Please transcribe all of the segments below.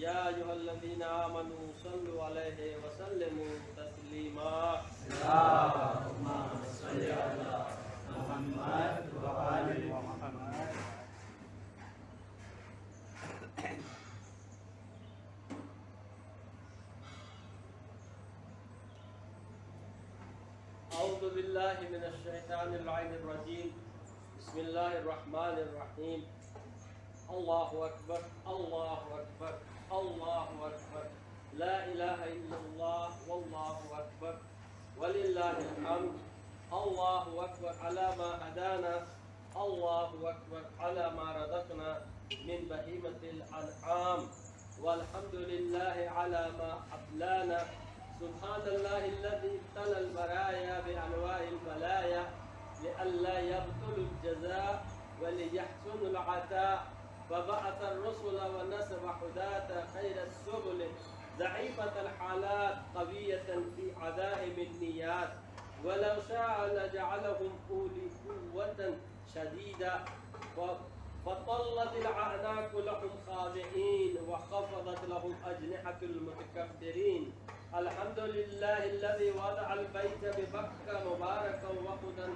या अय्युहल्लज़ीना आमनू सल्लु अलैहि वसल्लिमू तस्लीमा। अल्लाहुम्मा सल्लि अला मुहम्मद व आलि मुहम्मद। अऊज़ु बिल्लाहि मिनश शैतानिर रजीम। बिस्मिल्लाहिर रहमानिर रहीम। अल्लाहु अकबर, अल्लाहु अकबर, अल्लाहु अकबर। ला इलाहा इल्लल्लाह वल्लाहु अकबर वलिल्लाहिल हम्द। अल्लाहु अकबर अला मा हदाना, अल्लाहु अकबर अला मा रज़क़ना मिन बहीमतिल अनआम, वल्हम्दुलिल्लाहि अला मा अबलाना। सुब्हानल्लाहिल्लज़ी इब्तलल बराया बिअनवाइल बलाया लिअल्ला यब्तुलुल जज़ा व लियहसुनुल अता। वबअथ अर्रुसुल व नसब हुदात खैर अस्सुबुल ज़ईफ़त अलहालात क़वियतन फ़ी अदाइम अन्नियात। वलौ शाअ लजअलहुम उली कुव्वतन शदीदा फतल्लतिल अअनाक़ु लहुम ख़ाज़िईन व ख़फ़ज़त लहुम अजनिहतुल मुतकब्बिरीन। अल्हम्दुलिल्लाहिल्लज़ी वज़अल बैत बिबक्का मुबारकन व हुदन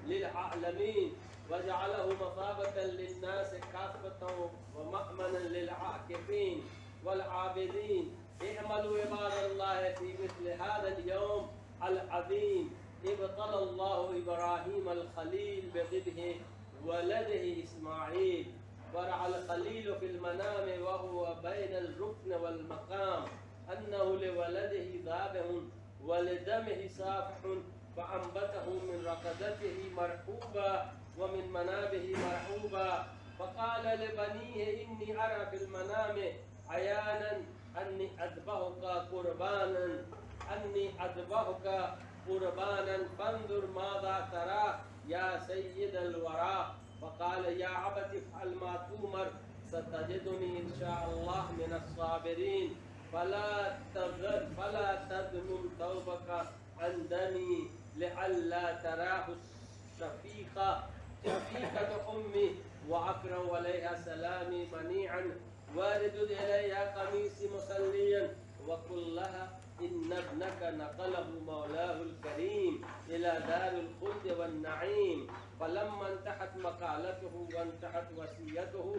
लिल आलमीन वजअलहु मसाबतन लिन्नास काफ़तन व मअमनन लिल आकिफ़ीन वल आबिदीन। इअमलू इबादल्लाह फ़ी मिस्लि हाज़ल यौम अल अज़ीम। इब्तलल्लाहु इब्राहीम अल खलील बिज़िबहि वलदिहि इस्माईल। वरअल खलील फ़िल मनाम व हुव बैनल रुक्न वल मक़ाम अन्नहु लिवलदिहि ज़ाबिहुन व लिदमिहि साफ़िहुन फ़अंबतहु मिन रक़दतिहि मरहूबा व मिन मनाबिहि मरहूबा। फ़क़ाल लिबनीहि इन्नी अरा फ़िल मनाम अयानन अन्नी अज़बहुका क़ुरबानन फ़ंज़ुर माज़ा तरा या सय्यिदल वरा। फ़क़ाल या अबति इफ़अल मा तु'मर सतजिदुनी इंशाअल्लाह मिनस साबिरीन। फला तज़्नुन तौबका अन दमी लिअल्ला तराहु शफ़ीक़तु उम्मी व अक़रअ अलैहा सलामी मनीअन वारिदुद इलैहा क़मीसी मुसल्लियन व क़ुल लहा इन्न इब्नका नक़लहु मौलाहुल करीम इला दारिल ख़ुल्द वन नईम। फलम्मा इंतहत मक़ालतुहु व इंतहत वसियतुहु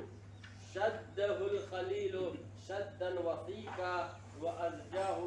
शद्दहुल खलीलु शद्दन वसीक़ा व अज़जाअहु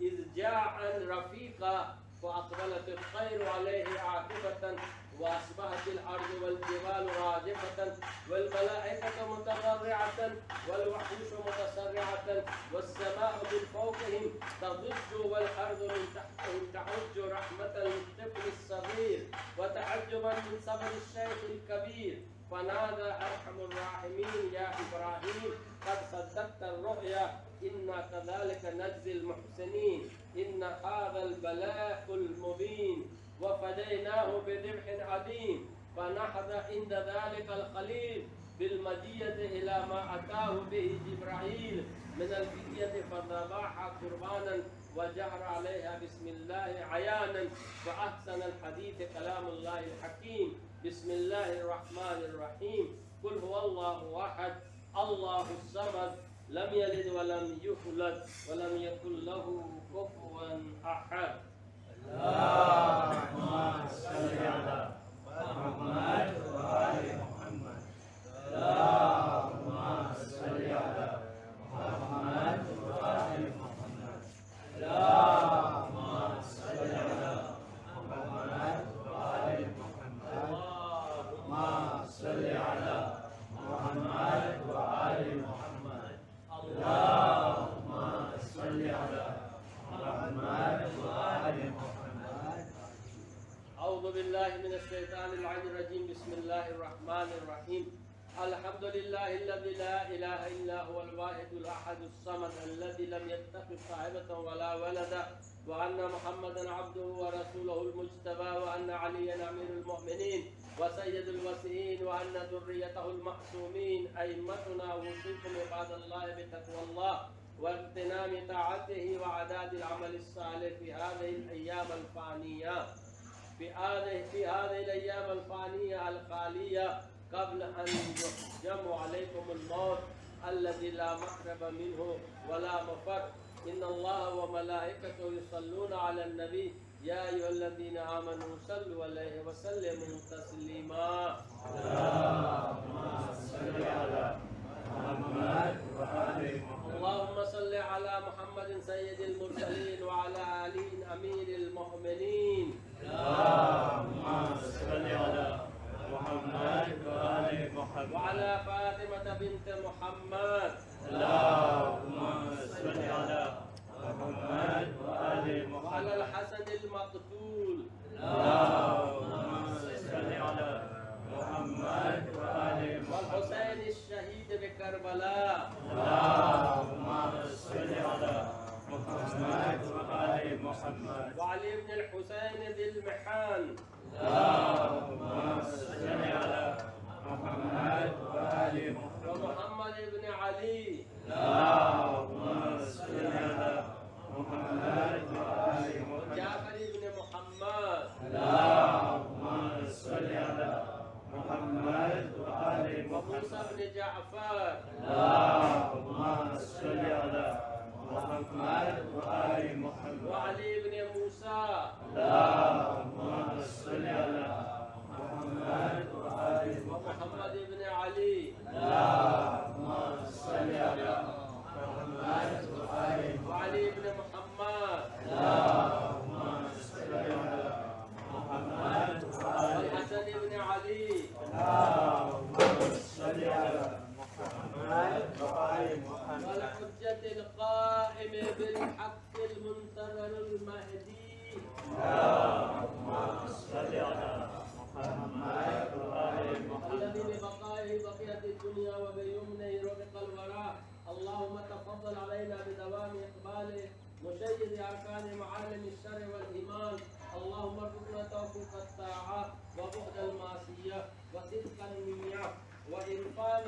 इज़जाअन रफ़ीक़ा। फ़अक़बलतित तैरु अलैहि आक़िबतन व अस्बहतिल अर्ज़ु वल जिबालु राजिफ़तन वल मलाइकतु मुतज़र्रिअतन वल वहूशु मुतसर्रिअतन वस्समाअु मिन फ़ौक़िहिम तज़ुज्जु वल अर्ज़ु मिन तहतिहिम तहुज्जु रहमतन लित्तिफ़्लिस सग़ीर व तअज्जुबन मिन सबरिश शैख़िल कबीर। फ़नादा अरहमुर राहिमीन या इब्राहीम क़द सद्दक़्ता अर्रुया इन्ना कज़ालिका नज्ज़िल मुहसिनीन। इन्न हाज़ल बलागुल मुबीन व फ़दैनाहु बिज़िब्हिन अज़ीम। फ़नहज़ इंद ज़ालिकल ख़लील बिलमदिय्यति इला मा अताहु बिहि जिब्राईल मिनल फ़िद्यति फ़ज़बहा क़ुरबानन व जहरा अलैहा बिस्मिल्लाहि अयानन व अहसनल हदीस कलामुल्लाहिल हकीम। बिस्मिल्लाहिर रहमानिर रहीम। कुल हुवल्लाहु अहद अल्लाहुस समद लम यलिद व लम यूलद व लम यकुल लहू कुफुवन अहद। अल्लाहुम्मा सल्लि अला मुहम्मद व आलि मुहम्मद। अल्लाहुम्मा सल्लि अला मुहम्मद व आलि मुहम्मद। अल्लाहुम्मा सल्लि अला मुहम्मद व आलि मुहम्मद। अल्लाहुम्मा सल्लि अला मुहम्मद व आलि मुहम्मद। अल्लाहुम्मा सल्लि अला मुहम्मद व आलि मुहम्मद। अऊज़ु बिल्लाहि मिनश शैतानिर रजीम। बिस्मिल्लाहिर रहमानिर रहीम। अल्हम्दुलिल्लाहिल्लज़ी ला इलाहा इल्ला हुवल वाहिदुल अहदुस समद अल्लज़ी लम यत्तखिज़ साहिबतन वला वलदा व अन्ना मुहम्मदन अब्दुहु व रसूलुहुल मुज्तबा व अन्ना अलिय्यन अमीरुल मुमिनीन व सय्यदुल वसीईन व अन्ना ज़ुर्रियतहुल मअसूमीन। अइम्मतुना वसीकुम इबादल्लाहि बितक़वल्लाह व इग़्तिनाम ताअतिही व अदादिल अमलिस सालिह फ़ी हाज़िहिल अय्यामिल फ़ानिया। في هذه الأيام الفانية الخالية قبل أن يحجم عليكم الموت الذي لا مهرب منه ولا مفر إن الله وملائكته يصلون على النبي يا أيها الذين آمنوا صلوا عليه وسلموا تسليما اللهم صل على محمد سيد المرسلين وعلى آله أمير المؤمنين وعلى فاطمة بنت محمد وعلى الحسن المقتول والحسين الشهيد بكربلاء وعلي بن الحسين ذي المحان ومحمد بن علي وجعفر بن محمد وموسى بن جعفر وعلي بن موسى ومحمد بن علي وعلي بن محمد والحسن بن علي والحجة القائم بالحق المنتظر المهدي الذي ببقائه بقيت الدنيا وبيمنه رزق الورى اللهم تفضل علينا بدوام إقباله مشيد أركان معالم الشر والإيمان اللهم ارزقنا توفيق الطاعة وبعد المعصية وصدق النية وإنفاذ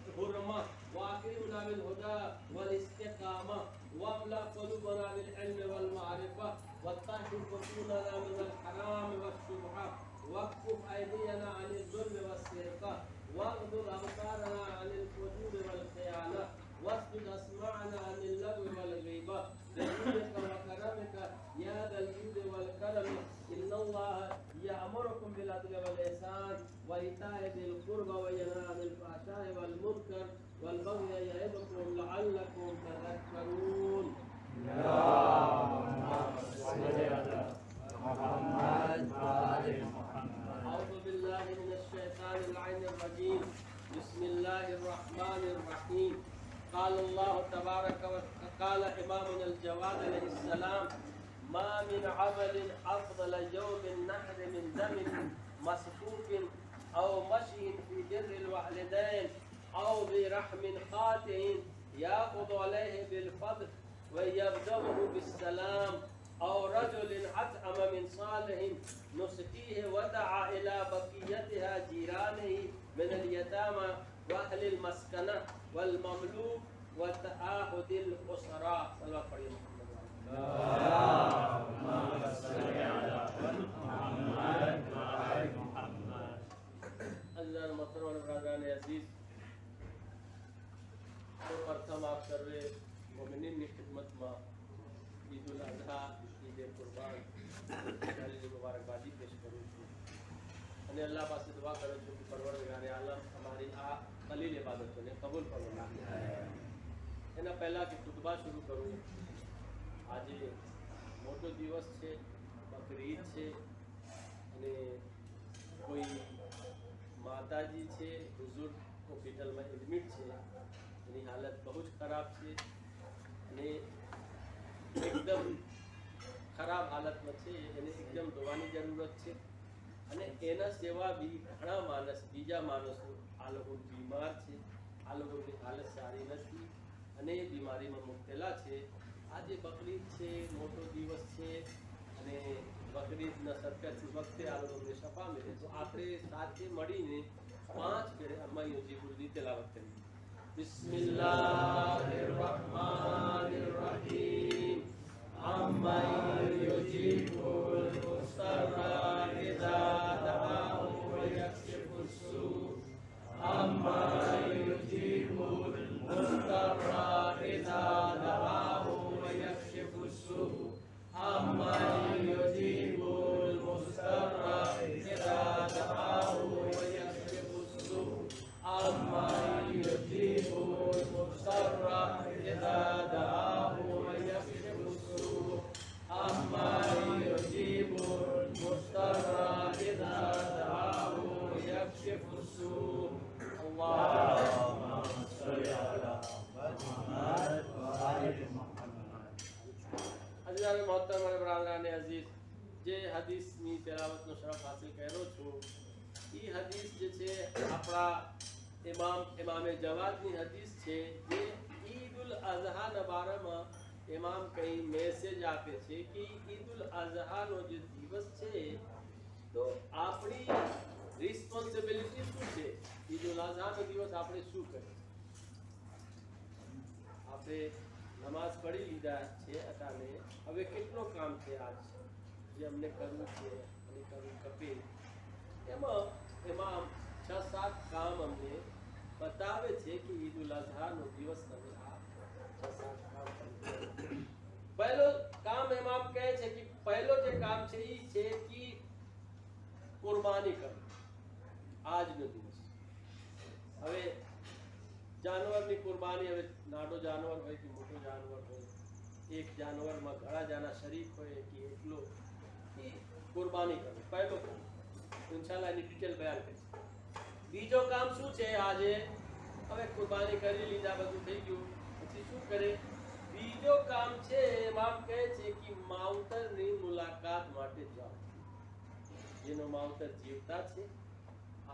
الحرمة وأكرمنا بالهدى والاستقامة واملأ قلوبنا بالعلم والمعرفة وطهر بطوننا من الحرام والشبهة واكف أيدينا عن الظلم والسرقة واغضض أبصارنا عن الفجور والخيانة واسدد أسماعنا عن اللغو والغيبة بجودك وكرمك يا ذا الجود والكرم إن الله يأمركم بالعدل والإحسان وإيتاء ذي القربى وينهى عن الفحشاء والمنكر والبغي يعظكم لعلكم تذكرون. أعوذ بالله من الشيطان اللعين الرجيم. بسم الله الرحمن الرحيم. قال الله تبارك وقال إمامنا الجواد عليه السلام: ما من عمل أفضل يوم النحر من دم مسفوك أو مشي في بر الوالدين أو برحم قاطع يأخذ عليه بالفضل ويبدأه بالسلام أو رجل أطعم من صالح نسقيه ودعا إلى بقيتها جيرانه من اليتامى وأهل المسكنة والمملوك وتعاهد الأسراء. صلى الله عليه وسلم. अल्लाह मोहतरम और ब्रदरान अजीज तो प्रथम आप सर्वे मोमिनीन की खिदमत में ईद उल अज़हा ईद कुर्बान की मुबारकबादी पेश करूँ છું અને અલ્લાહ પાસે દુઆ કરું છું કે પરવરદિગારે આલમ અમારી આ કલીલ ઇબાદતોને કબૂલ ફરમાવે. એના પહેલા કે ખુતબા શરૂ કરું. આજે મોટો દિવસ છે, બકરી ઈદ છે અને કોઈ માતાજી છે બુઝુર્ગ હોસ્પિટલમાં એડમિટ છે, એની હાલત બહુ જ ખરાબ છે અને એકદમ ખરાબ હાલતમાં છે, એને એકદમ દવાની જરૂરત છે અને એના સેવા બી ઘણા માણસ બીજા માણસો આ લોકો બીમાર છે, આ લોકોની હાલત સારી નથી અને બીમારીમાં મુકેલા છે. આજે બકરીદ છે, મોટો દિવસ છે અને બકરીદના સરકારી વખતે આ લોકોને સફા મળે તો આપણે સાથે મળીને 5 ફેરે અમ્મા યુજીબુની તેલાવત કરીએ. બિસ્મિલ્લાહિર્રહમાનિર્રહીમ. અમ્મા યુજીબુલ મુસ્તરા ઇઝા દઆહુ વ યક્શિફુસ સૂ જનાબ મોહતરમ અને બરાદરાન અઝીઝ, જે હદીસની તેલાવતનો શરફ હાસિલ કર્યો છું એ હદીસ જે છે આપણા ઇમામે જવાદની હદીસ છે, જે ઈદુલ અઝહાના બારામાં ઇમામ કઈ મેસેજ આપે છે કે ઈદુલ અઝહાનો જે દિવસ છે તો આપણી રિસ્પોન્સિબિલિટી શું છે, ઈદુલ અઝહાનો દિવસ આપણે શું કરીએ. આપણે નમાઝ પઢી લીધા છે અટાને, હવે કેટલો કામ છે આજ જે અમને કરવું છે અને કરવું કપે. એમાં ઇમામ 6-7 કામ અમને બતાવે છે કે ઈદુલ અઝહાનો દિવસ તમે આ 6-7 કામ કરો. પહેલો કામ ઇમામ કહે છે કે પહેલો જે કામ છે એ છે કે કુરબાની કરવી આજનો દિવસ. હવે જાનવરની કુરબાની, હવે નાનો જાનવર હોય કે મોટો જાનવર હોય, એક જાનવરમાં ઘણા જાના શરીક હોય કે એકલો, એ કુરબાની કરવી પહેલો કામ. ઇન્શાલ્લાહ એની ડિટેલ બયાન કરીશ. બીજો કામ શું છે આજે, હવે કુરબાની કરી લીધા બધું થઈ ગયું પછી શું કરે. બીજો કામ છે ઇમામ કહે છે કે માવતરની મુલાકાત માટે જાઓ. જેનો માવતર જીવતા છે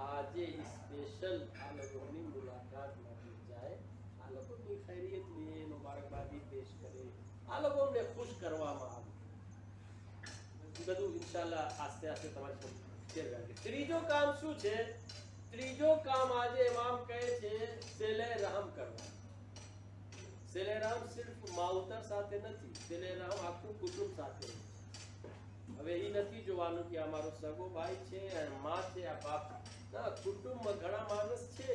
આજે સ્પેશિયલ આ લોકોની મુલાકાત માટે જાય, આ લોકોની ખૈરિયત લે, મુબારકબાદી પેશ કરે, આ લોકોને ખુશ કરવામાં આવે. બધું ઇન્શાલ્લાહ આસ્તે આસ્તે તમારી સાથે. ત્રીજો કામ શું છે, ત્રીજો કામ આજે ઇમામ કહે છે સેલે રહમ કરવા. સેલે રહમ સિર્ફ માવતર સાથે નથી, સેલે રહમ આખું કુટુંબ સાથે. હવે એ નથી જોવાનું કે અમારો સગો ભાઈ છે, માં છે, આ બાપ. ના, કુટુંબમાં ઘણા માણસ છે.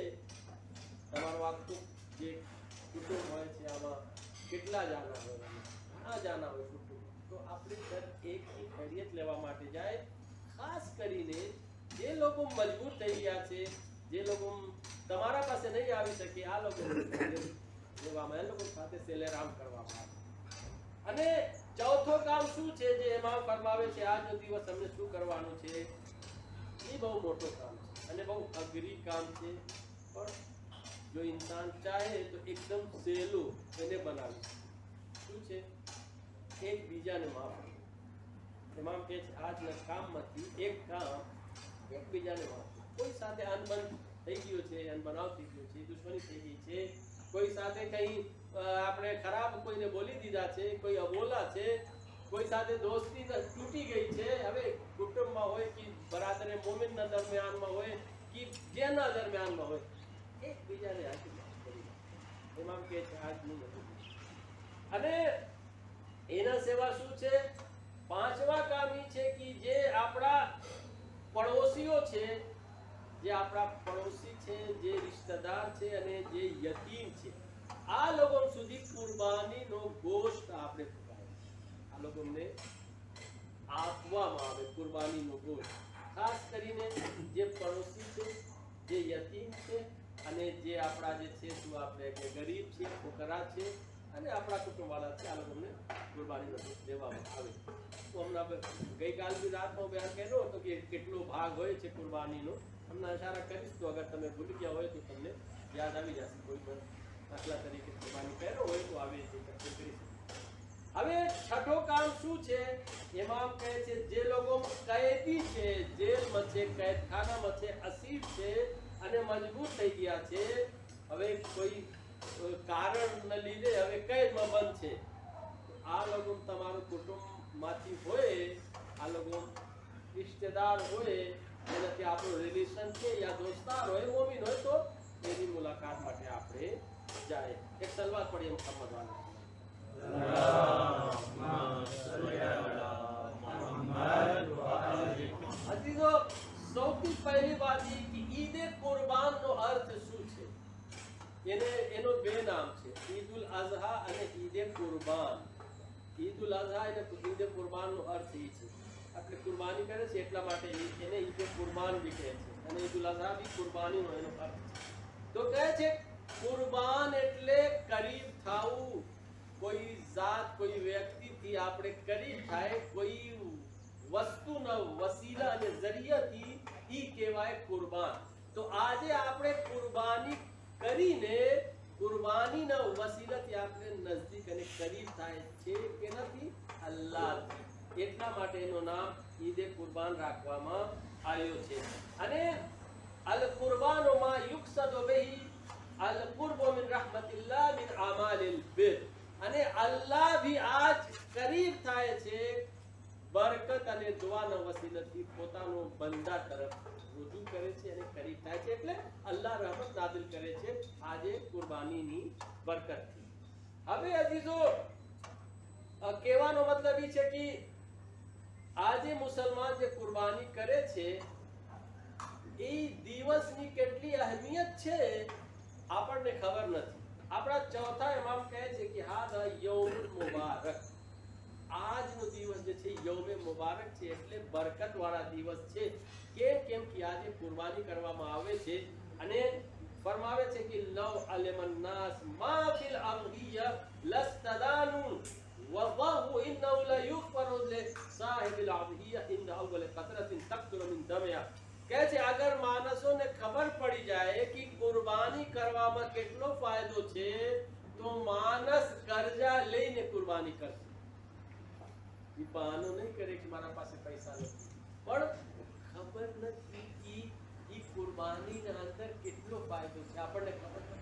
તમારું આખું જે કુટુંબ હોય છે આમાં કેટલા જાના હોય, ઘણા જાના હોય કુટુંબ. તો આપણે દર એકની ખૈરિયત લેવા માટે જાય. ખાસ કરીને જે લોકો મજબૂર થઈ ગયા છે, જે લોકો તમારા પાસે નહીં આવી શકે, આ લોકો લેવામાં એ લોકો સાથે સેલેરામ કરવામાં આવે. અને ચોથો કામ શું છે જે ઇમામ ફરમાવે છે આજનો દિવસ અમને શું કરવાનું છે, એ બહુ મોટો કામ છે અને બહુ અઘરી કામ છે. પણ જો ઇન્સાન ચાહે તો એકદમ સહેલું એને બનાવી. શું છે? એકબીજાને માફ. ઇમામ કહે છે આજના કામમાંથી એક કામ એકબીજાને માફ. કોઈ સાથે અનબન થઈ ગયો છે, અનબનાવ થઈ ગયો છે, દુશ્મની થઈ ગઈ છે, કોઈ સાથે કંઈ આપણે ખરાબ કોઈને બોલી દીધા છે, કોઈ અબોલા છે, કોઈ સાથે દોસ્તી તૂટી ગઈ છે. હવે કુટુંબમાં હોય કે બરાદરે મોમિનના દરમિયાનમાં હોય કે જેના દરમિયાનમાં હોય, એકબીજાને હાથે માફ કરી. ઇમામ કહે છે આજનું નથી. અને એના સેવા શું છે? પાંચમા કામ એ છે કે જે આપણા પડોશીઓ છે, જે આપણા પડોશી છે, જે રિશ્તેદાર છે અને જે યતીમ છે, આ લોકો સુધી કુરબાનીનો ગોશ્ત આપણે આ લોકોને આપવામાં આવે. કુરબાનીનો ગોશ્ત ખાસ કરીને જે પડોશી છે, જે યતીમ છે અને જે આપણા જે છે શું આપણે કે ગરીબ છે, ફુકરા છે અને આપણા કુટુંબવાળા છે, આ લોકોને કુરબાનીનો ગોશ્ત દેવામાં આવે. તો હમણાં ગઈકાલ બી રાતનો બયાન કર્યો હતો કે કેટલો ભાગ હોય છે કુરબાનીનો. હમણાં ઇશારા કરીશ તો અગર તમે ભૂલી ગયા હોય તો તમને યાદ આવી જશે. કોઈ પણ દાખલા તરીકે કુરબાની કર્યો હોય તો આવી રીતે કરી શકે. હવે છઠ્ઠો કામ શું છે? ઇમામ કહે છે જે લોકો કૈદી છે, જેલમાં છે, કેદખાનામાં છે, અસીર છે અને મજબૂર થઈ ગયા છે, હવે કોઈ કારણને લીધે હવે કેદમાં બંધ છે, આ લોકો તમારું કુટુંબમાંથી હોય, આ લોકો રિશ્તેદાર હોય, એનાથી આપણું રિલેશન છે યા દોસ્તાર હોય, મોમિન હોય, તો એની મુલાકાત માટે આપણે જાય. એક સલવાત પડી મોહમ્મદ વાલા. અજીઝો, સૌથી પહેલી વાત એ કે ઈદે કુરબાનનો અર્થ શું છે? એનો બે નામ છે, ઈદુલ અઝહા અને ઈદે કુરબાન. ઈદુલ અઝહા અને ઈદે કુરબાનનો અર્થ એ છે આપણે કુરબાની કરે છે એટલા માટે એને ઈદે કુરબાન બી કહે છે અને ઈદુલ અઝહા બી કુરબાનીનો એનો અર્થ છે. તો કહે છે કુરબાન એટલે કરીબ થાવું. કોઈ જાત, કોઈ વ્યક્તિથી આપણે કરીબ થાય, કોઈ વસ્તુના વસીલા અને જરિયાથી ઈ કહેવાય કુરબાન. તો આજે આપણે કુરબાની કરીને કુરબાનીના વસીલાથી આપણે નજદીક અને કરીબ થાય છે કે નથી? અલ્લાહ એટલા માટે એનું નામ ઈદે કુરબાન રાખવામાં આવ્યો છે. અને અલ કુરબાનો માં યુક્સદ બિહી અલ કુરબુ મિન રહમતિલ્લાહ મિન આમાલિલ બિર. અને અલ્લાહ ભી આજ કરીબ થાય છે બરકત અને દુઆના વસીલતથી પોતાનો બંદા તરફ રુજુ કરે છે અને કરીબ થાય છે, એટલે અલ્લાહ રહેમત નાઝિલ કરે છે આજે કુરબાનીની બરકતથી. હવે અજીઝો, કહેવાનો મતલબ એ છે કે આજે મુસલમાન જે કુરબાની કરે છે એ દિવસની કેટલી અહેમિયત છે આપણને ખબર નથી. આપણા ચોથા ઇમામ કહે છે કે હાદા યૌમુલ મુબારક, આજનો દિવસ જે છે યૌમે મુબારક છે, એટલે બરકત વાળા દિવસ છે. કેમ કે આજે કુરબાની કરવામાં આવે છે. અને ફરમાવે છે કે લવ અલમન નાસ મા ફિલ અમહિયા લસ્તદાનુ વલ્લાહુ ઇન્નહુ લા યુગફરુ લિ સાહિબિલ અમહિયા ઇન અવલ qatratin તaqturu મિન દમિયા. કહે છે અગર માણસોને ખબર પડી જાય કે કુરબાની કરવામાં કેટલો ફાયદો છે તો માણસ કર્જા લઈને કુરબાની કરશે. એ બહાનો નહીં કરે કે મારા પાસે પૈસા નથી, પણ ખબર નથી કે એ કુરબાનીના અંદર કેટલો ફાયદો છે આપણને ખબર નથી.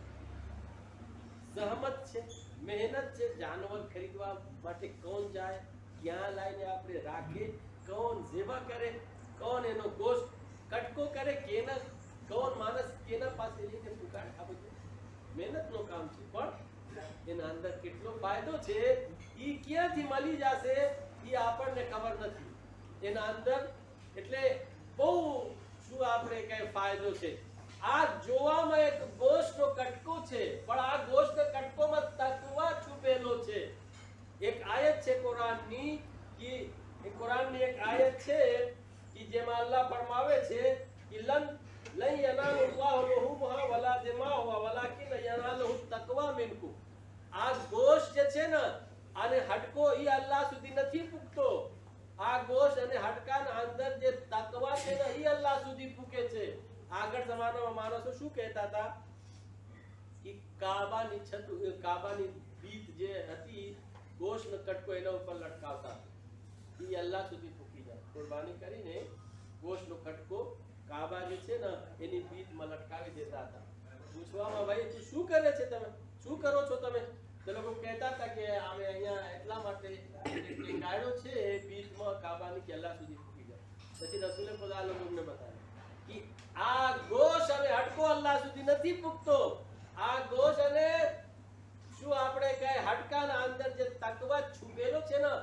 જહમત છે, મહેનત છે. જાનવર ખરીદવા માટે કોણ જાય, ક્યાં લાઈને આપણે રાખે, કોણ ઝેબા કરે, કોણ એનો ગોશ્ત કટકો કરે, કેના કોણ માણસ કેના પાસે લઈને પુકારે, આ બધું મહેનતનો કામ છે. પણ એના અંદર કેટલો ફાયદો છે એ ક્યાંથી મળી જશે એ આપણને ખબર નથી. એના અંદર એટલે બહુ શું આપણે કઈ ફાયદો છે. આ જોવામાં એક ગોશ્તનો કટકો છે, પણ આ ગોશ્તના કટકોમાં તકવા છુપેલો છે. એક આયત છે કુરાનની કે કુરાનની એક આયત છે કે જેમાં અલ્લાહ ફરમાવે છે કે લન યનાલુ અલ્લાહુ લુહુમહા વલા દિમાહુહા વલાકિન યનાલુહુ તકવા મિનકુમ. આ ગોશ્ત જે છે ને અને હડકો એ અલ્લાહ સુધી નથી પૂગતો. આ ગોશ્ત અને હડકાના અંદર જે તકવા છે ને એ અલ્લાહ સુધી પૂગે છે. આગળ જમાનામાં માણસો શું કહેતા હતા કે કાબાની છત, કાબાની ભીત જે હતી ગોશ્તનો કટકો એના ઉપર લટકાવતા, એ અલ્લાહ સુધી પૂકી જાય. કુરબાની કરીને ગોશ્તનો કટકો કાબા જે છે ને એની ભીતમાં લટકાવી દેતા હતા. પૂછવામાં ભાઈ તું શું કરે છે, તમે શું કરો છો તમે? તો લોકો કહેતા હતા કે અમે અહીંયા એટલા માટે ગાયો છે ભીતમાં કાબાની કે અલ્લાહ સુધી પૂકી જાય. પછી રસૂલે ખુદા લોકોને બતાવ્યું કે આ ગોશ અને હડકો અલ્લાહ સુધી નથી પૂગતો. આ ગોશ અને શું આપણે કહે હડકાના અંદર જે તકવા છુપેલો છે ને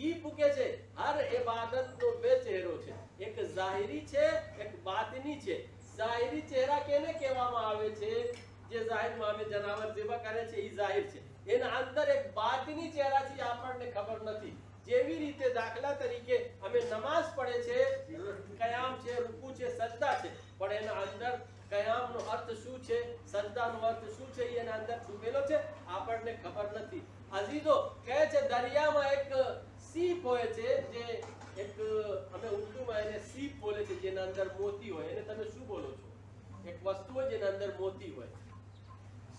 ઈ પૂગે છે. હર ઇબાદતનો બે ચહેરો છે, એક ઝાહિરી છે, એક બાતિની છે. ઝાહિરી ચહેરા કેને કહેવામાં આવે છે? જે ઝાહિરમાં અમે જનાવર જેવા કરે છે ઈ ઝાહિર છે. એના અંદર એક બાતિની ચહેરા છે આપણને ખબર નથી. જેવી રીતે દાખલા તરીકે અમે નમાઝ પડે છે, કયામ છે, રૂકુ છે, સજદા છે, પણ એના અંદર કયામનો અર્થ શું છે, સજદાનો અર્થ શું છે એના અંદર છુપેલો છે આપણને ખબર નથી. અઝીઝો કહે છે દરિયામાં એક સીપ હોય છે, જે એક અમે ઉર્દુમાં એને સીપ બોલે છે, જેના અંદર મોતી હોય. એને તમે શું બોલો છો? એક વસ્તુ હોય જેના અંદર મોતી હોય,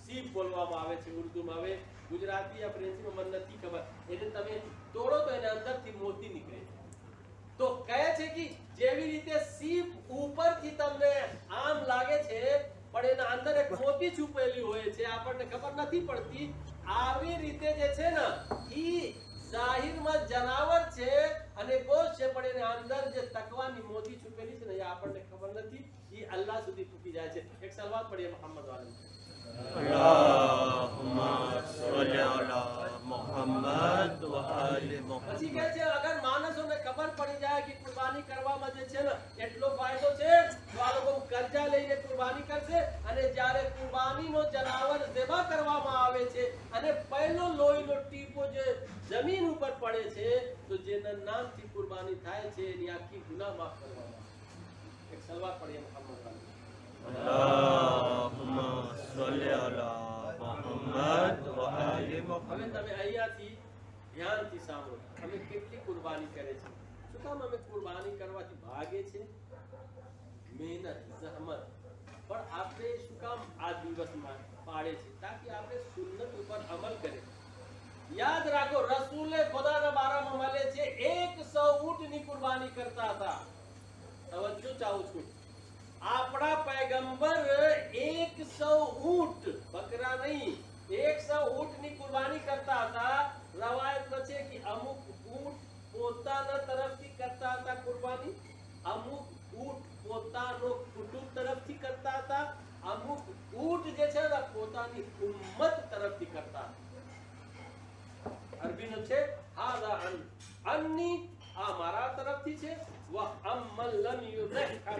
સીપ બોલવામાં આવે છે ઉર્દુમાં. હવે ગુજરાતી યા ફ્રેન્ચમાં મને નથી ખબર. એને તમે તોડો તો એના અંદરથી મોતી નીકળે. તો કહે છે કે જેવી રીતે સીપ ઉપરથી તમને આમ લાગે છે પણ એના અંદર એક મોતી છુપેલી હોય છે, આપણને ખબર નથી પડતી. આવી રીતે જે છે ને ઈ જાહિરમાં જનાવર છે અને ગોશ્ત છે, પણ એના અંદર જે તકવાની મોતી છુપેલી છે ને એ આપણને ખબર નથી. ઈ અલ્લાહ સુધી પૂકી જાય છે. એક સલવાત પઢીએ મોહમ્મદ વાલે. અલ્લાહુમ્મા સલ્લી અલા મુહમ્મદ વ આલી મુહમ્મદ. પછી કહે છે અગર માણસોને ખબર પડી જાય કે કુરબાની કરવામાં જે છે ને એટલો ફાયદો છે તો આ લોકો કર્જા લઈને કુરબાની કરશે. અને જ્યારે કુરબાનીનો જનાવર ઝબા કરવામાં આવે છે અને પહેલો લોહીનો ટીપો જે જમીન ઉપર પડે છે તો જેના નામથી કુરબાની થાય છે એની આખી ગુનાહ માફ કરવામાં આવે. એક સલવાત પઢીએ મોહમ્મદ વાલે. અલ્લાહુમ્મા સલ્લી અલા મુહમ્મદ વ આલી મુહમ્મદ. હવે તમે અહીંયાથી ધ્યાનથી સાંભળો. અમે કેટલી કુરબાની કરે છે? શું કામ અમે કુરબાની કરવાથી ભાગે છે? મહેનત, જહમત. પણ આપણે શું કામ આ દિવસમાં પાડે છે? તાકી આપણે સુન્નત ઉપર અમલ કરે. યાદ રાખો રસૂલે ખુદાના બારામાં મળે છે 100 કુરબાની કરતા હતા. તવજ્જો ચાહું છું. આપણા પૈગંબર 100 ઊંટ, બકરા નહીં, 100 ઊંટની કુરબાની કરતા હતા. રવાયતમાં છે કે અમુક ઊંટ પોતાના તરફથી કરતા હતા કુરબાની, અમુક ઊંટ પોતાનો કુટુંબ તરફથી કરતા હતા, અમુક ઊંટ જે છે ને પોતાની ઉમ્મત તરફથી કરતા હતા. અરબીનો છે હાદા અન્ની, આ મારા તરફથી છે, વ અમ્મન લમ યુદહ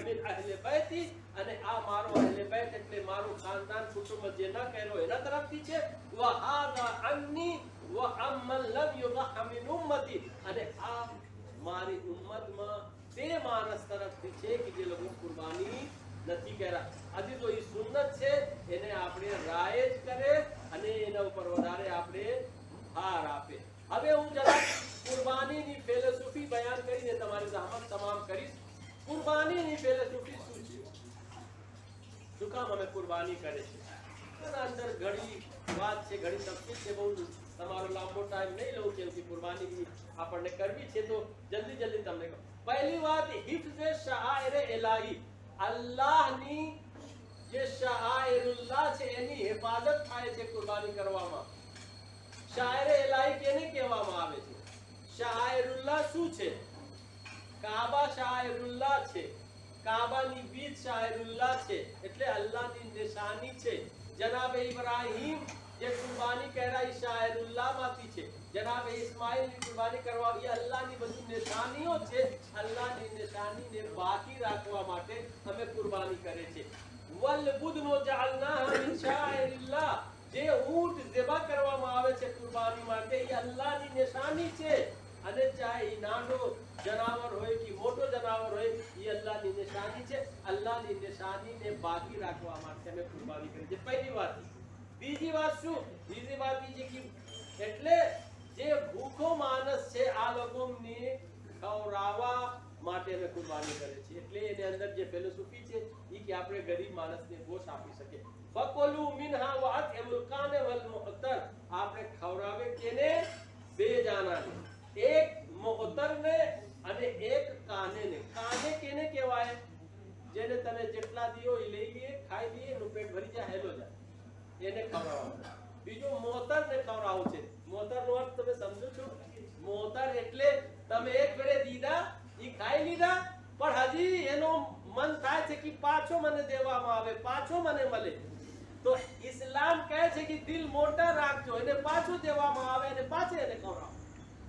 મિન અહli બૈતી, અને આ મારો અહli બૈત એટલે મારું ખાનદાન કુટુંબ જે ન કર્યો એના તરફથી છે. વ હાદા અન્ની વ અમ્મન લમ યુદહ મિન ઉમ્મતી, અને આ મારી ઉમ્મતમાં તે માણસ તરફથી છે કે જે લોકો કુરબાની નથી કર્યા. હજી તો એ સુન્નત છે, એને આપણે રાયજ કરે અને એના ઉપર વધારે આપણે હાર આપે. હવે હું જરા કુરબાનીની ફિલોસોફી બયાન કરીને તમારી જહામત તમામ કરીશ. કુરબાનીની ફિલોસોફી શું છે? શું કામ અમે કુરબાની કરે છે? એના અંદર ઘણી વાત છે, ઘણી તફસીલ છે. બહુ તમારો લાંબો ટાઈમ નહીં લઉં, કેમ કે કુરબાની આપણને કરવી છે તો જલ્દી તમને કહું. પહેલી વાત, હિફ્ઝ શાઆઇર ઇલાહી, અલ્લાહની જે શાઆઇરુલ્લાહ છે એની હિફાજત થાય છે કુરબાની કરવામાં. શાયર ઇલાહી કેને કહેવામાં આવે છે? શાયરુલ્લાહ શું છે? કાબા શાયરુલ્લાહ છે, કાબાની બીજ શાયરુલ્લાહ છે, એટલે અલ્લાહની નિશાની છે. જનાબ ઇબ્રાહીમ જે કુરબાની કર્યા એ શાયરુલ્લાહ માંથી છે. જનાબ ઇસ્માઈલની કુરબાની કરવા એ અલ્લાહની બધી નિશાનીઓ છે. અલ્લાહની નિશાનીને બાકી રાખવા માટે અમે કુરબાની કરે છે. વલ બુદનો જઅલનાહા મિન શાયરિલ્લાહ, જે ઊંટ ઝબા કરવામાં આવે છે કુરબાની માટે એ અલ્લાહની નિશાની છે. અને ચાહે નાનો જનાવર હોય કે મોટો જનાવર હોય એ અલ્લાહની નિશાની છે. અલ્લાહની નિશાનીને બાકી રાખવા માટે અમે કુરબાની કરી છે. પહેલી વાત. બીજી વાત શું? બીજી વાત એ છે કે એટલે જે ભૂખો માણસ છે આ લોકોને ખવડાવવા માટે અમે કુરબાની કરે છે. એટલે એની અંદર જે ફિલોસોફી છે એ કે આપણે ગરીબ માણસને ગોશ આપી શકીએ. ફકુલુ મિનહા વ અતઇમુલ કાન વલ મુઅતર, આપણે ખવડાવે કેને? બે જાનાને, એક મુઅતરને અને એક કાનેને. કાને કેને કહેવાય? જેને તમે જેટલા દિયો એ લઈ લઈએ, ખાઈ લઈએ, એનું પેટ ભરી જાય, હેલો જાય, એને ખવડાવવાનું. બીજું મોતરને ખવડાવવું છે. મોતરનો અર્થ તમે સમજો છો? મોતર એટલે તમે એક ફેરે દીધા, ઈ ખાઈ લીધા, પણ હજી એનો મન થાય છે કે પાછો મને દેવામાં આવે, પાછો મને મળે. તો ઇસ્લામ કહે છે કે દિલ મોટા રાખજો, એને પાછું દેવામાં આવે અને પાછે એને ખવડાવો.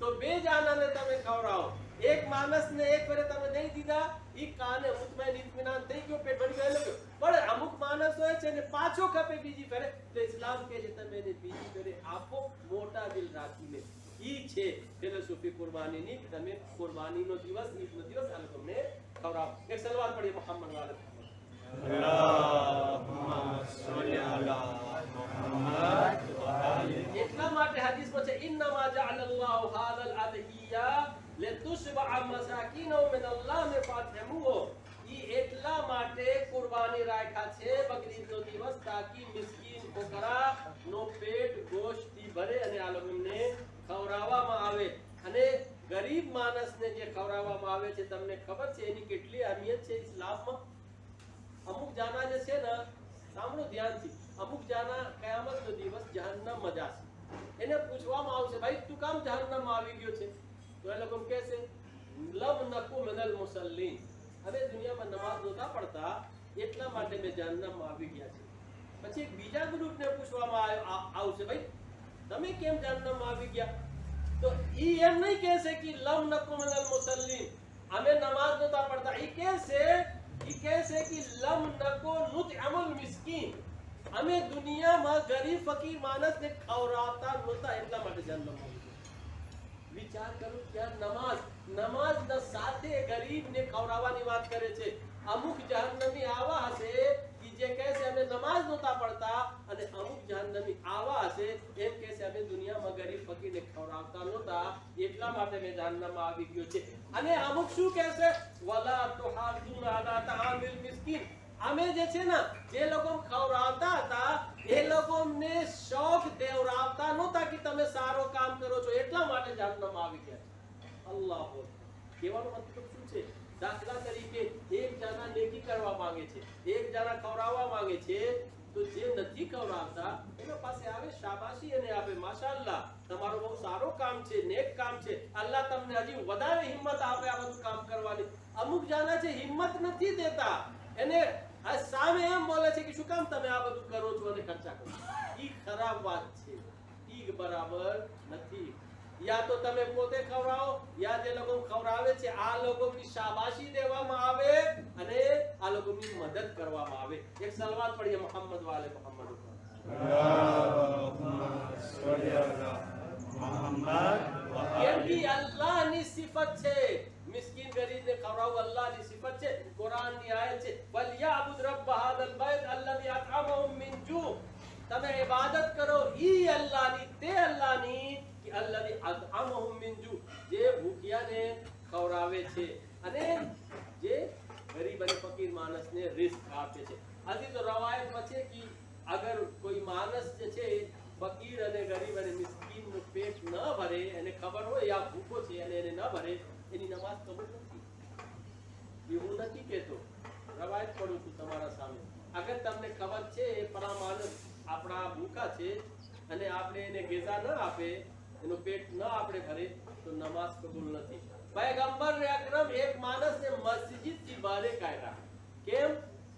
તો બે જાનાને તમે ખવડાવો. એક માણસને એક ફેરે તમે દઈ દીધા, ઈ કાને મુતમઈન ઇત્મીનાન થઈ ગયો, પેટ ભરી ગયો. પણ અમુક માણસ હોય છે ને પાછો ખપે બીજી ફેરે, તો ઇસ્લામ કહે છે તમે એને બીજી ફેરે આપો, મોટા દિલ રાખીને. ઈ છે ફિલોસોફી કુરબાનીની. તમે કુરબાનીનો દિવસ, ઈદનો દિવસ આ લોકોને ખવડાવો. એક સલવાત પડીએ મુહમ્મદ વાલે. એટલા માટે હદીસમાં છે ઇન્નમા જઅલલ્લાહુ હાદલ અદહિયા લિતુશબઅ મસાકીન મિન અલ્લાહ ફાતહમુહુ. ઈ એટલા માટે કુરબાની રાખ્યા છે બકરીદનો દિવસ, તાકી મિસ્કીન ફુકરા નો પેટ ગોશતથી ભરે અને આ લોકોને ખવડાવવામાં આવે. અને ગરીબ માણસને જે ખવડાવવામાં આવે છે, તમને ખબર છે એની કેટલી અહેમિયત છે ઇસ્લામમાં? અમુક જાના જે છે ને, સાંભળો ધ્યાનથી, અમુક જાના કયામતનો દિવસ જહન્નમમાં જશે. એને પૂછવામાં આવશે, ભાઈ તું કામ જહન્નમમાં આવી ગયો છે? તો એ લોકો કહેશે લમ નકુ મિનલ મુસલ્લીન, હવે દુનિયામાં નમાઝ નહોતા પડતા એટલા માટે મેં જહન્નમમાં આવી ગયા છે. પછી એક બીજા ગ્રુપને પૂછવામાં આવશે, ભાઈ તમે કેમ જહન્નમમાં આવી ગયા? તો ઈ એમ નહીં કહેશે કે લમ નકુ મિનલ મુસલ્લીન, અમે નમાઝ નહોતા પડતા. ઈ કહેશે કે લમ નકો નુતઅમુલ મિસ્કીન, અમે દુનિયામાં ગરીબ ફકીર માણસને ખવડાવતા નહોતા એટલા માટે જહન્નમમાં આવી ગયા. વિચાર કરો, ત્યાં નમાઝના સાથે ગરીબને ખવડાવવાની વાત કરે છે. અમુક જહન્નમી આવા હશે કે જે કહેશે અમે નમાઝ નહોતા પડતા, અને અમુક જહન્નમી આવા હશે એમ કહેશે અમે દુનિયામાં ગરીબ ફકીરને ખવડાવતા નહોતા એટલા માટે મેં જહન્નમમાં આવી ગયો છે. અને અમુક શું કહેશે? વલા તુહાદુન અલા તઆમિલ મિસ્કીન, અમે જે છે ને જે લોકો ખવડાવતા હતા એ લોકોને શોખ દેવરાવતા નહોતા કે તમે સારો કામ કરો છો એટલા માટે જહન્નમમાં આવી ગયા. અલ્લાહુ અકબર. કહેવાનો મતલબ શું છે? દાખલા તરીકે એક જણા નેકી કરવા માંગે છે, એક જણા ખવડાવવા માંગે છે, તો જે નથી ખવડાવતા એના પાસે આવે, શાબાશી એને આપે, માશાઅલ્લાહ તમારો બહુ સારો કામ છે, નેક કામ છે, અલ્લાહ તમને હજી વધારે હિંમત આપે આ બધું કામ કરવાની. અમુક જણા છે હિંમત નથી દેતા, એને આ સામે એમ બોલે છે કે શું કામ તમે આ બધું કરો છો અને ખર્ચા કરો. ઈ ખરાબ વાત છે, ઈ બરાબર નથી. યા તો તમે પોતે ખવડાવો, યા જે લોકો ખવડાવે છે આ લોકોની શાબાશી દેવામાં આવે અને આ લોકોની મદદ કરવામાં આવે. એક સલવાત પડીએ મોહમ્મદ વાલે મોહમ્મદ ઉપર. કેમ કે અલ્લાહની સિફત છે, મિસ્કીન ગરીબને ખવડાવવું અલ્લાહની સિફત છે. કુરાનની આયત છે, વલયાબુદ રબ્બ હાદલ બૈત અલ્લઝી અતઅમહુમ મિન જુ. તમે ઇબાદત કરો ઈ અલ્લાહની, તે અલ્લાહની કે અલ્લઝી અતઅમહુમ મિન જુ, જે ભૂખ્યાને ખવડાવે છે અને જે ગરીબ અને ફકીર માણસને રિઝ્ક આપે છે. આથી તો રવાયતમાં છે કે અગર કોઈ માણસ જે છે ફકીર અને ગરીબ અને મિસ્કીનનું પેટ ન ભરે, એને ખબર હોય આ ભૂખો છે અને એને ન ભરે, એની નમાઝ કબૂલ નથી. એવું નથી કહેતો, રવાયત પઢું છું તમારા સામે. અગર તમને ખબર છે પણ આ માણસ આપણા ભૂખા છે અને આપણે એને ગિઝા ન આપે, એનું પેટ ન આપણે ભરે, તો નમાઝ કબૂલ નથી. પૈગંબર અકરમ એક માણસને મસ્જિદથી બહાર કાઢ્યા. કેમ?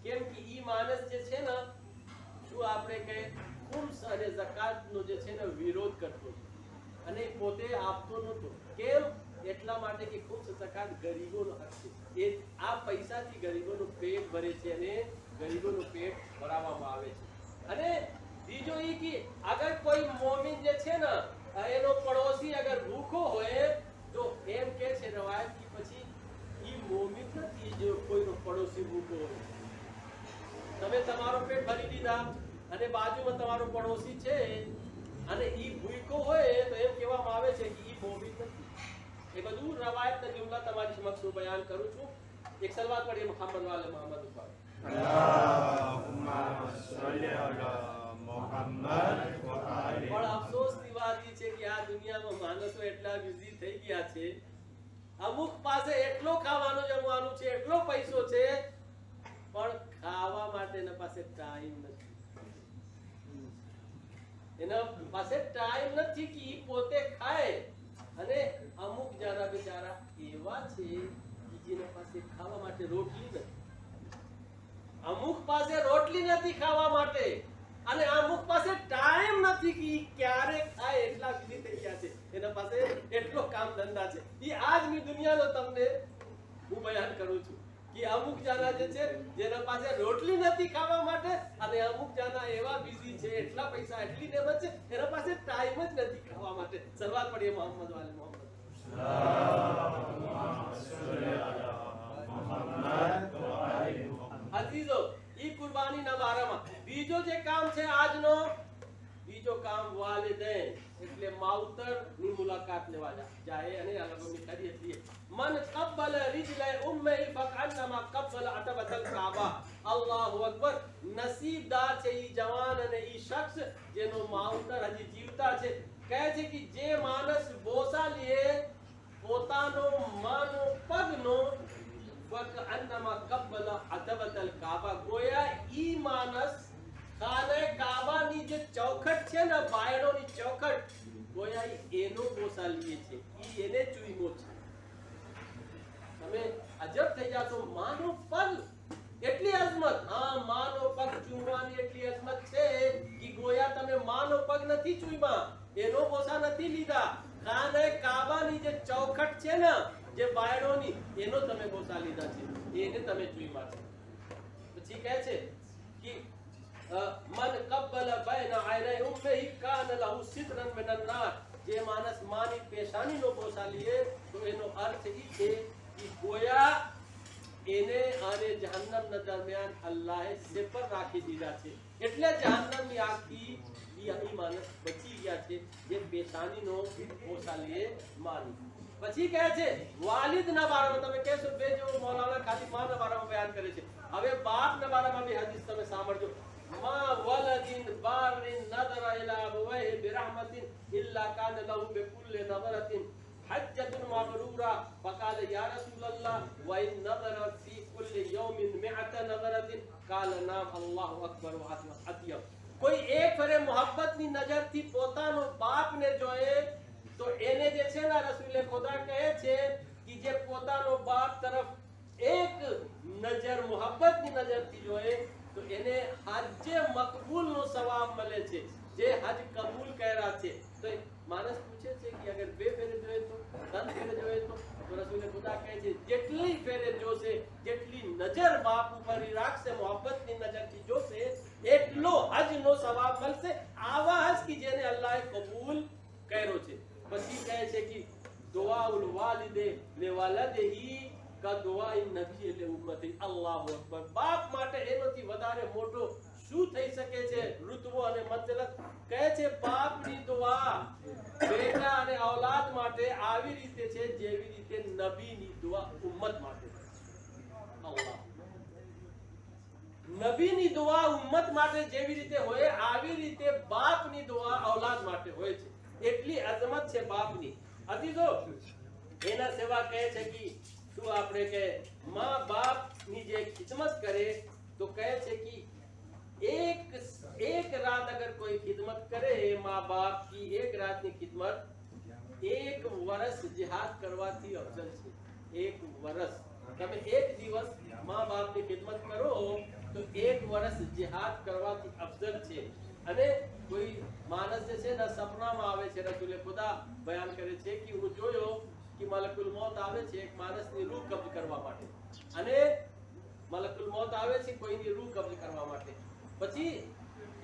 કેમ કે ઈ માણસ જે છે ને, શું આપણે કહે, ખુમ્સ અને ઝકાતનો જે છે ને વિરોધ કરતો અને પોતે આપતો નહોતો. કેમ? એટલા માટે કે ખુમ્સ ઝકાત ગરીબોનો હક છે. એ આ પૈસાથી ગરીબોનું પેટ ભરે છે અને ગરીબોનું પેટ ભરાવવામાં આવે છે. અને બીજો એ કે અગર કોઈ મોમિન જે છે ને, એનો પડોશી અગર ભૂખો હોય તો એમ કે છે રવાયત કે પછી ઈ મોમિન નથી જો કોઈનો પડોશી ભૂખો હોય. તમે તમારો પેટ ભરી દીધા અને બાજુમાં તમારો પડોશી છે અને ઈ ભૂખો હોય તો એમ કહેવામાં આવે છે કે ઈ મોમિન નથી. એ બધું રવાયતના જુમલા તમારી સમક્ષ હું બયાન કરું છું. એક સલવાત પઢીએ મુહમ્મદ વાલે મોહમ્મદ ઉપર. અલ્લાહુમ્મા સલ્લી અલા મુહમ્મદ વ આલિહી. પણ અફસોસની વાત એ છે કે આ દુનિયામાં માણસો એટલા બિઝી થઈ ગયા છે, અમુક પાસે એટલો ખાવાનું જમવાનું છે, એટલો પૈસો છે, પણ ખાવા માટે એના પાસે ટાઈમ નથી. એના પાસે ટાઈમ નથી કે ઈ પોતે ખાય. અને અમુક જણા બિચારા એવા છે કે જેના પાસે ખાવા માટે રોટલી નથી. અમુક પાસે રોટલી નથી ખાવા માટે અને અમુક પાસે ટાઈમ નથી કે ઈ ક્યારે ખાય, એટલા બિઝી થઈ ગયા છે. એના પાસે એટલો કામ ધંધા છે. ઈ આજની દુનિયાનો તમને હું બયાન કરું છું કે અમુક જણા જે છે જેના પાસે રોટલી નથી ખાવા માટે અને અમુક જણા એવા બિઝી છે, એટલા પૈસા એટલી નેમત છે, એના પાસે ટાઈમ જ નથી ખાવા માટે. સલવાત પઢીએ મોહમ્મદ વાલે મોહમ્મદ. અઝીઝો, ઈ કુરબાનીના બારામાં બીજો જે કામ છે આજનો, બીજો કામ વાલિदैन એટલે માવતરની મુલાકાત લેવા જાય અને આ લોકોની ખરીદ લે. મન કબ્બલ રિજલે ઉમ્મી ફકઅન્નમા કબ્બલ અતબતલ કાબા. અલ્લાહુ અકબર. નસીબદાર છે ઈ જવાન અને ઈ શખ્સ જેનો માવતર હજી જીવતા છે. કહે છે કે જે માણસ બોસા લે પોતાનો માનો પગનો, ફકઅન્નમા કબ્બલ અતબતલ કાબા, ગોયા ઈ માણસ ખાને કાબાની જે ચોખટ છે ને, બાયડોની ચોખટ, ગોયા એનો બોસા લે છે, ઈ એને ચૂઈમો છે. તમે અજબ થઈ જાશો. માનો પગ એટલી અઝમત, હા માનો પગ ચૂમવાની એટલી અઝમત છે કે ગોયા તમે માનો પગ નથી ચૂઈમા, એનો બોસા નથી લીધા, ખાને કાબાની જે ચોખટ છે ને, જે બાયડોની, એનો તમે બોસા લીધા છે, એને તમે ચૂઈમા છે. પછી કહે છે કે મન કબ્બલ બૈન આયનૈ ઉમ્મિહી કાન લહુ સિત્રન મિનન નાર. જે માણસ માની પેશાનીનો બોસા લે તો એનો અર્થ ઈ છે કે ગોયા એને અને જહન્નમના દરમિયાન અલ્લાહે સિપર રાખી દીધા છે. એટલે જહન્નમની આગથી ઈ માણસ બચી ગયા છે જે પેશાનીનો બોસા લે માની. પછી કહે છે વાલિદના બારામાં, તમે કહેશો બે જો મૌલાના ખાલી માના બારામાં બયાન કરે છે, હવે બાપના બારામાં બી હદીસ તમે સાંભળજો. મા વલદિન બારિન નદરા ઇલા અબવૈહિ બિરહમતિન ઇલ્લા કાન લહુ બિકુલ્લિ નદરતિન હજ્જતુન મબરૂરા पूरा फकाल या रसूल अल्लाह व इन नज़र फी कुल्ल यौमिन 100 नज़रतिन काल नाम अल्लाहु अकबर व अतियम कोई एक ફરે મોહબ્બતની નજરથી પોતાનો બાપને જોએ તો એને જે છે ને રસૂલે ખુદા કહે છે કે જે પોતાનો બાપ તરફ એક નજર મોહબ્બતની નજરથી જોએ તો એને હજ મકબૂલનો સવાબ મળે છે જે હજ કબૂલ કર્યા છે તો માણસ પૂછે છે કે અગર બે ફેરે જોઈએ તો ત્રણ ફેરે જોઈએ તો રસૂલે ખુદા કહે છે જેટલી ફેરે જોશે જેટલી નજર બાપ ઉપર રાખશે મોહબ્બતની નજરથી જોશે એટલો હજનો સવાબ મળશે આવા હજ કે જેને અલ્લાહે કબૂલ કર્યો છે પછી કહે છે કે દુઆઉલ વાલિદે લે વલદહી કા દુઆઈ નબી લે ઉમ્મતી અલ્લાહુ અકબર બાપ માટે એનોથી વધારે મોટો શું થઈ શકે છે રુતબો અને મંઝિલત કહે છે બાપની દુઆ બેટા અને ઔલાદ માટે આવી રીતે છે જેવી રીતે નબીની દુઆ ઉમ્મત માટે અલ્લાહ નબીની દુઆ ઉમ્મત માટે જેવી રીતે હોય આવી રીતે બાપની દુઆ ઔલાદ માટે હોય છે એટલી અઝમત છે બાપની અતીજો એના સેવા કહે છે કે શું આપણે કે માં બાપની જે ખિદમત કરે તો કહે છે કે एक रात अगर कोई खिदमत करे माँ बाप की एक रात की खिदमत एक वर्ष जिहाद करवाती अफजल છે એક વર્ષ તમે એક દિવસ माँ बाप ની ખિદમત કરો તો એક વર્ષ जिहाद કરવાથી અફજલ છે અને કોઈ માણસ જે છે ને સપનામાં આવે છે રસૂલે ખુદા બયાન કરે છે કે હું જોયો કે મલકુલ મૌત આવે છે એક માણસની રૂહ કબ્જ કરવા માટે અને મલકુલ મૌત આવે છે કોઈની રૂહ કબ્જ કરવા માટે પછી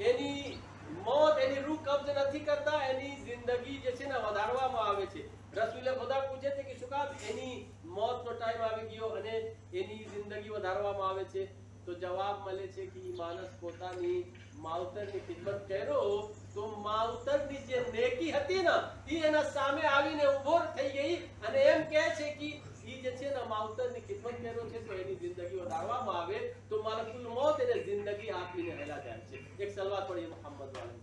એની મોત એની રૂહ કબ્જ નથી કરતા એની જિંદગી જે છે ને વધારવામાં આવે છે રસૂલે ખુદા પૂછે છે કે શું કામ એની મોતનો ટાઈમ આવી ગયો અને એની જિંદગી વધારવામાં આવે છે તો જવાબ મળે છે કે માણસ પોતાની માવતરની ખિદમત કર્યો તો માવતરની જે નેકી હતી ને એ એના સામે આવીને ઊભો થઈ ગઈ અને એમ કહે છે કે ઈ જે છે ને માવતરની ખિદમત કર્યો છે તો એની જિંદગી વધારવામાં આવે તો મલકુલ મૌત એને જિંદગી આપીને હેલા જાય છે એક સલવાત પઢીએ મોહમ્મદ વાલે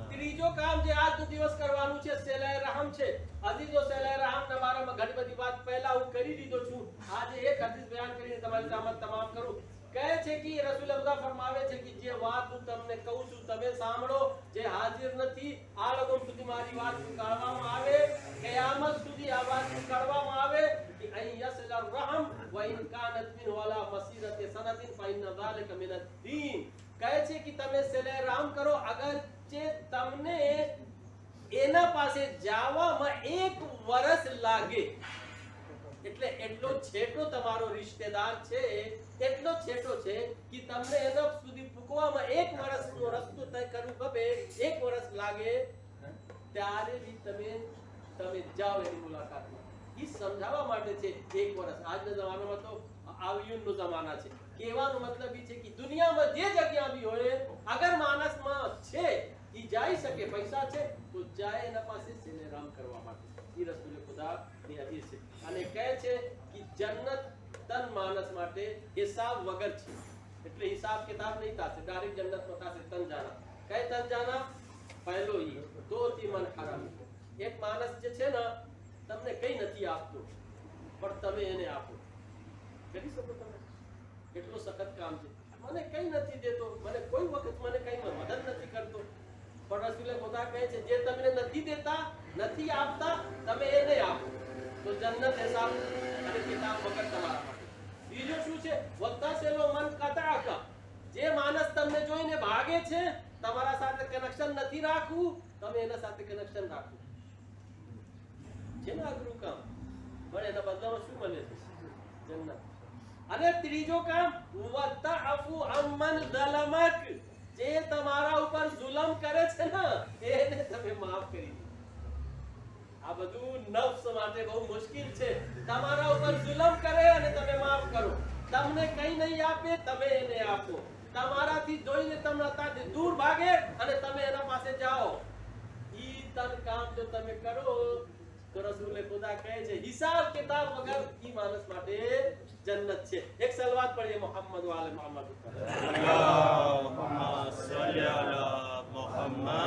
ત્રીજો કામ જે આજનો દિવસ કરવાનું છે સેલાએ રહમ છે અઝીઝો સેલાએ રહમના બારામાં ઘણી બધી વાત પહેલા હું કરી દીધો છું આજે એક હદીસ બયાન કરીને તમારી સામે તમામ કરું કહે છે કે રસૂલ ખુદા ફરમાવે છે કે જે વાત હું તમને કહું છું તમે સાંભળો જે હાજર નથી આ લોકો સુધી મારી વાત કાઢવામાં આવે કયામત સુધી આ વાત કાઢવામાં આવે કે અહીં યસલ રહમ વ ઇન કાનત મિન વલા મસીરત સનતિન ફઇન ذلك من الدين કહે છે કે તમે સેલે રામ કરો અગર જે તમને એના પાસે જવામાં એક વર્ષ લાગે એટલે એટલો છેટો તમારો રિશ્તેદાર છે એટલો છેટો છે કે તમને એના સુધી પૂકવામાં એક વર્ષનો રસ્તો તય કરવું ગમે એક વર્ષ લાગે ત્યારે બી તમે જાઓ એની મુલાકાતમાં ઈ સમજાવવા માટે છે એક વર્ષ આજના જમાનામાં તો આયુનનો જમાના છે કહેવાનો મતલબ એ છે કે દુનિયામાં જે જગ્યા બી હોય અગર માણસમાં છે ઈ જઈ શકે પૈસા છે તો જાય એના પાસે સેલે રામ કરવા માટે ઈ રસૂલે ખુદાની હદીસ છે અને કહે છે કે જન્નત તન માનસ માટે હિસાબ વગર છે એટલે હિસાબ કિતાબ નહીં થશે ડાયરેક્ટ જન્નતમાં થશે તન જાના કઈ તન જાના પહેલો ઈ દો તીમન હરામ એક માણસ જે છે ને તમને કઈ નથી આપતો પણ તમે એને આપો કરી શકો તમે કેટલો સખત કામ છે મને કઈ નથી દેતો મને કોઈ વખત મને કઈ મદદ નથી કરતો પણ રસૂલે ખુદા કહે છે જે તમને નથી દેતા નથી આપતા તમે એને આપો તો જન્નત હિસાબ અને કિતાબ વગર તમારા માટે બીજું શું છે વત્તાસેલો મન કતાકા જે માણસ તમને જોઈને ભાગે છે તમારા સાથે કનેક્શન નથી રાખવું તમે એના સાથે કનેક્શન રાખો છે ને અઘરું કામ પણ એના બદલામાં શું મળે છે જન્નત અને ત્રીજો કામ વત્તાફુ અમન ઝલમક જે તમારા ઉપર જુલમ કરે છે ને એને તમે માફ કરી દો આ બધું નફ્સ માટે બહુ મુશ્કેલ છે તમારા ઉપર જુલમ કરે અને તમે માફ કરો તમને કઈ નહીં આપે તમે એને આપો તમારાથી જોઈને તમારાથી દૂર ભાગે અને તમે એના પાસે જાઓ ઈ તન કામ જો તમે કરો તો રસૂલે ખુદા કહે છે હિસાબ કિતાબ વગર ઈ માણસ માટે જન્નત છે એક સલવાત પઢીએ મોહમ્મદ વાલે મોહમ્મદ અલ્લાહુમ્મા સલ્લી અલા મુહમ્મદ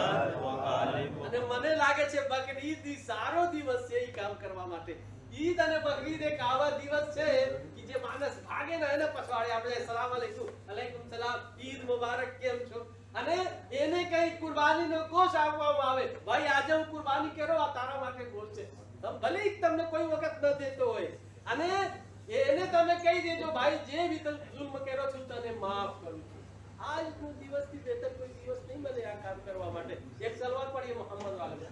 લાગે છે બકરીદ ઈ સારો દિવસ છે ઈ કામ કરવા માટે. ઈદ અને બકરીદ એક આવા દિવસ છે કે જે માણસ ભાગે ને એને પછવાડે આપણે સલામ અલૈકુમ સલામ, ઈદ મુબારક, કેમ છો? અને એને કઈ કુરબાનીનો ગોશ આપવામાં આવે, ભાઈ આજે હું કુરબાની કરો, આ તારા માટે ગોશ છે. ભલે તમને કોઈ વખત ન દેતો હોય અને એને તમે કહી દેજો ભાઈ જે भी જુલ્મ કર્યો છું તને માફ કરું છું. આજનો દિવસથી બેહતર કોઈ દિવસ નહીં મળે આ કામ કરવા માટે. એક સલવાર પડીએ મોહમ્મદ વાલે.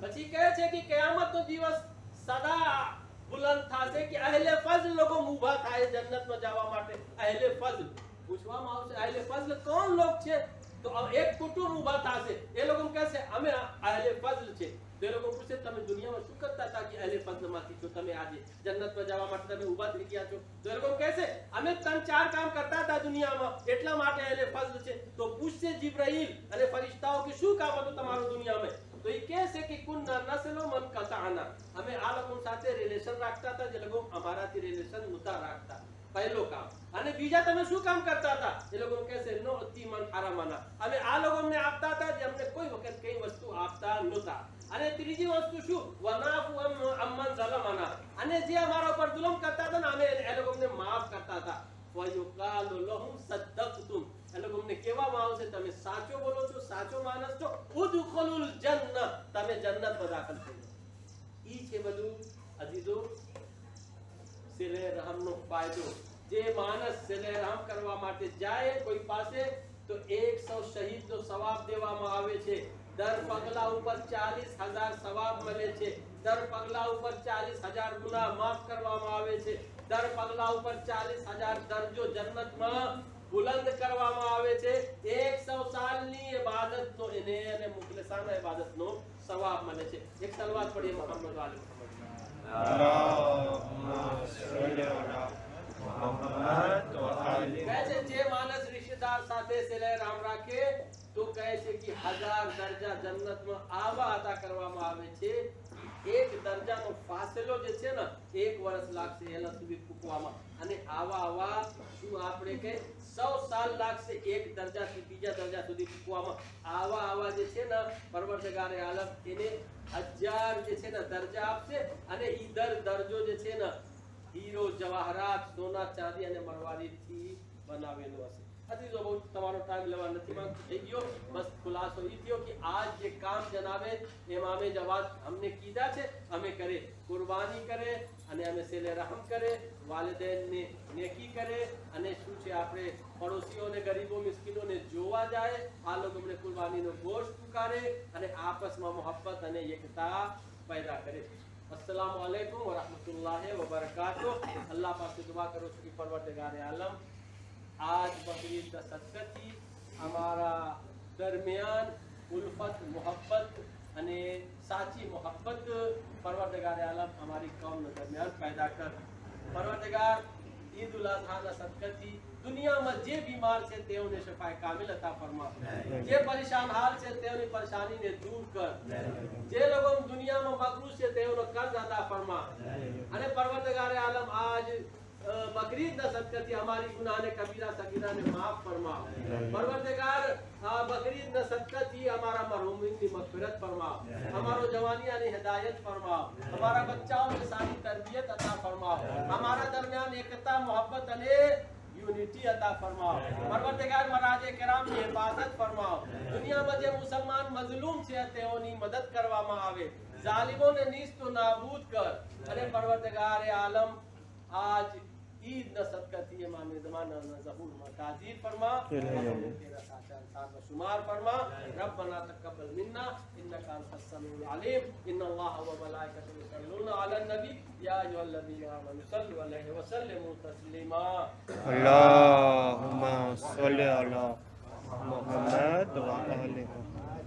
પછી કહે છે કે કયામતનો દિવસ સદા બુલંદ થશે કે અહેલે ફઝલ લોકો ઊભા થાય જન્નતમાં જવા માટે. અહેલે ફઝલ પૂછવામાં આવશે અહેલે ફઝલ કોણ લોક છે? તો એક કુટુંબ ઊભા થશે. એ લોકો કહેશે અમે અહેલે ફઝલ છે. તો એ લોકો પૂછે તમે દુનિયામાં શું કરતા હતા કે અહેલે ફઝલમાંથી છો, તમે આજે જન્નતમાં જવા માટે તમે ઊભા થઈ ગયા છો? તો એ લોકો કહેશે અમે 3-4 કામ કરતા હતા દુનિયામાં એટલા માટે અહેલે ફઝલ છે. તો પૂછશે જીબ્રાઈલ અને ફરિશ્તાઓ કે શું કામ હતું તમારું દુનિયામાં? તો એ કહેશે કે કુન્ના નસલો મન કતાના, અમે આ લોકો સાથે રિલેશન રાખતા હતા જે લોકો અમારાથી રિલેશન નહોતા રાખતા. પહેલો કામ. અને બીજા તમે શું કામ કરતા હતા? એ લોકો કહેશે નો અતિમન હરામાના, અમે આ લોકોને આપતા હતા જે અમને કોઈ વખત કઈ વસ્તુ આપતા નહોતા. અને ત્રીજી વસ્તુ શું? વનાફુ અમન ઝલમાના, અને જે અમારા ઉપર જુલ્મ કરતા હતા ને અમે એ લોકોને માફ કરતા હતા. વયુકાલુ લહુમ સદ્દક્તુમ, એ લોકોને કહેવામાં આવશે તમે સાચો બોલો છો, સાચો માણસ છો, ઉદખુલુલ જન્નત, તમે જન્નતમાં દાખલ થઈ જાઓ. ઈ છે બધું અજીઝો સિલે રહમનો ફાયદો. જે માણસ સિલે રહમ કરવા માટે જાય કોઈ પાસે તો 100 શહીદનો સવાબ દેવામાં આવે છે. દર પગલા ઉપર 40,000 સવાબ મળે છે. દર પગલા ઉપર 40,000 ગુનાહ માફ કરવામાં આવે છે. દર પગલા ઉપર 40,000 દરજો જન્નતમાં બુલંદ કરવામાં આવે છે. 100 સાલની ઇબાદતનો એને અને મુખલસાના ઇબાદતનો સવાબ મળે છે. એક સલવાત પડીએ મોહમ્મદ વાલે મોહમ્મદ. જે માણસ રિશ્તેદાર સાથે સિલે રામ રાખે તો કહે છે કે 1000 દરજા જન્નતમાં આવા અદા કરવામાં આવે છે. એક દરજાનો ફાસલો જે છે ને 1 વર્ષ લાગશે એના સુધી ચૂકવામાં. અને આવા શું આપણે કે 100 સાલ લાગશે એક દરજાથી બીજા દરજા સુધી ચૂકવામાં. આવા જે છે ને પરવરદગારે આલમ એને 1000 જે છે ને દરજા આપશે. અને ઈ દરજો જે છે ને હીરો જવાહરાત સોના ચાંદી અને મરવાડીથી બનાવેલો હશે. અજીઝો બહુ તમારો ટાઈમ લેવા નથી માંગતો, થઈ ગયો. બસ ખુલાસો ઈ થયો કે આજ જે કામ જનાબે ઇમામે જવાદ અમને કીધા છે અમે કરે, કુરબાની કરે અને અમે સિલે રહમ કરે, વાલિदैन નેકી કરે અને શું છે આપણે પડોશીઓને ગરીબો મિસ્કીનોને જોવા જાય, આ લોકો અમને કુરબાનીનો ગોશ્ત પુકારે અને આપસમાં મોહબ્બત અને એકતા पैदा करे. अस्सलाम वालेकुम व रहमतुल्लाहि व बरकातुह. अल्लाह पाक से दुआ करो कि परवरदिगार आलम आज बकरीद का सदक़ाથી हमारा दरमियान उल्फत मोहब्बत અને સાચી મોહબ્બત પરવરદગાર આલમ हमारी कौम दरमियान पैदा कर. परवरदिगार ईद उल अज़हा ના સદक़ાથી દુનિયામાં જે બીમાર છે તેઓને શફાએ કામિલ અતા ફરમા, જે પરેશાન હાલ છે તેઓની પરેશાનીને દૂર કર, જે લોકો દુનિયામાં મકરૂઝ છે તેઓનો કર્જ અતા ફરમા. અને પરવરદગાર આલમ આજ बकरीद ना सदक़ाથી हमारी गुनाह कबीरा सगीरा ने माफ फरमा. परवरदिगार बकरीद ना सदक़ाથી हमारा मरहूमीन की मग़फ़िरत फरमा, हमारो जवानियां ने हिदायत फरमा, हमारा बच्चाओं में सारी तरबियत अता फरमा, हमारा दरमियान एकता मोहब्बत अने यूनिटी अता फरमा. परवरदिगार महाराजे किराम ની हिफाजत फरमा. દુનિયામાં જે મુસલમાન મઝલૂમ છે તેઓની મદદ કરવામાં આવે, ઝાલિમોને નીસ્ત નાબૂદ કર. અને પરવરદિગાર આલમ आज ईद न सदक़ाથી इमाम ज़माना ज़हूर ताज़ीर फरमा, तेरा साथ में शुमार फरमा. रब्बना तक़ब्बल मिन्ना इन्नका अंतस समीउल अलीम. इन्नल्लाह व मलाइकतहु युसल्लूना अलन नबी या अय्युहल्लज़ीना आमनू सल्लु अलैहि व सल्लिमू तस्लीमा. अल्लाहुम्मा सल्लि अला मुहम्मद व आलि मुहम्मद.